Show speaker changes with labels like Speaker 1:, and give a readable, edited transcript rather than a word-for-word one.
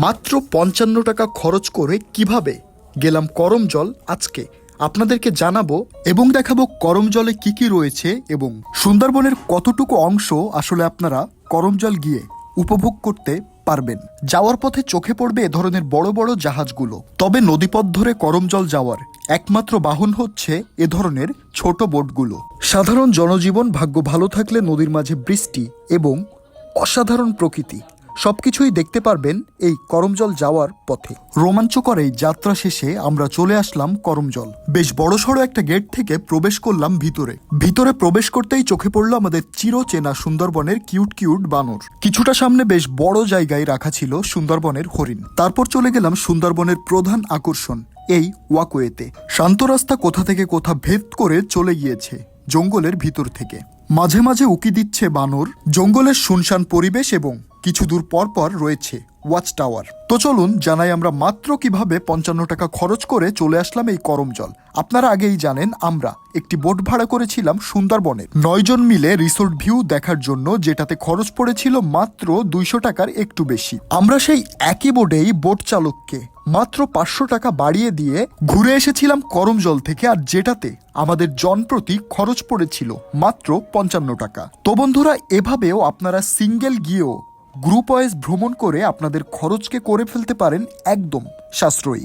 Speaker 1: মাত্র ৫৫ টাকা খরচ করে কিভাবে গেলাম করমজল আজকে আপনাদেরকে জানাবো এবং দেখাবো করমজলে কি কি রয়েছে এবং সুন্দরবনের কতটুকু অংশ আসলে আপনারা করমজল গিয়ে উপভোগ করতে পারবেন। যাওয়ার পথে চোখে পড়বে এ ধরনের বড় বড় জাহাজগুলো, তবে নদীপথ ধরে করমজল যাওয়ার একমাত্র বাহন হচ্ছে এ ধরনের ছোট বোটগুলো। সাধারণ জনজীবন, ভাগ্য ভালো থাকলে নদীর মাঝে বৃষ্টি এবং অসাধারণ প্রকৃতি সবকিছুই দেখতে পারবেন এই করমজল যাওয়ার পথে। রোমাঞ্চকর এই যাত্রা শেষে আমরা চলে আসলাম করমজল। বেশ বড়সড় একটা গেট থেকে প্রবেশ করলাম ভিতরে প্রবেশ করতেই চোখে পড়লো আমাদের চিরচেনা সুন্দরবনের কিউট কিউট বানর। কিছুটা সামনে বেশ বড় জায়গায় রাখা ছিল সুন্দরবনের হরিণ। তারপর চলে গেলাম সুন্দরবনের প্রধান আকর্ষণ এই ওয়াকওয়েতে। শান্ত রাস্তা কোথা থেকে কোথা ভেদ করে চলে গিয়েছে জঙ্গলের ভিতর থেকে। মাঝে মাঝে উকি দিচ্ছে বানর। জঙ্গলের শুনশান পরিবেশ এবং কিছু দূর পর পর রয়েছে ওয়াচ টাওয়ার। তো চলুন জানাই আমরা মাত্র কিভাবে ৫৫ টাকা খরচ করে চলে আসলাম এই করমজল। আপনারা আগেই জানেন আমরা একটি বোট ভাড়া করেছিলাম সুন্দরবনের ৯ জন মিলে রিসোর্ট ভিউ দেখার জন্য, যেটাতে খরচ পড়েছিল মাত্র ২০০ টাকার একটু বেশি। আমরা সেই একই বোটেই বোট চালককে মাত্র ৫০০ টাকা বাড়িয়ে দিয়ে ঘুরে এসেছিলাম করমজল থেকে, আর যেটাতে আমাদের জনপ্রতি খরচ পড়েছিল মাত্র ৫৫ টাকা। তো বন্ধুরা, এভাবেও আপনারা সিঙ্গেল গিয়েও গ্রুপ ওয়াইজ ভ্রমণ করে আপনাদের খরচকে করে ফেলতে পারেন একদম সাশ্রয়ী।